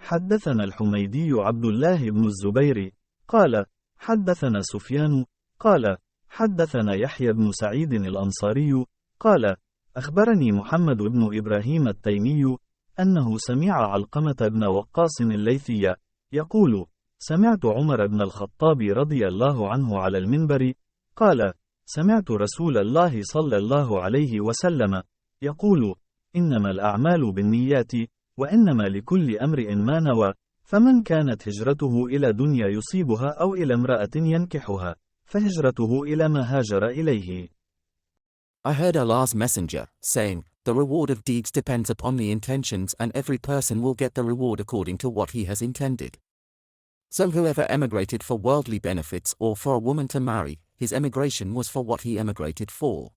حدثنا الحميدي عبد الله بن الزبير قال حدثنا سفيان قال حدثنا يحيى بن سعيد الأنصاري قال أخبرني محمد بن إبراهيم التيمي أنه سمع علقمة بن وقاص الليثي يقول سمعت عمر بن الخطاب رضي الله عنه على المنبر قال سمعت رسول الله صلى الله عليه وسلم يقول إنما الأعمال بالنيات وإنما لكل أمرئ ما نوى فمن كانت هجرته إلى دنيا يصيبها أو إلى امرأة ينكحها فهجرته إلى ما هاجر إليه. I heard Allah's Messenger saying, the reward of deeds depends upon the intentions, and every person will get the reward according to what he has intended. So whoever emigrated for worldly benefits or for a woman to marry, his emigration was for what he emigrated for.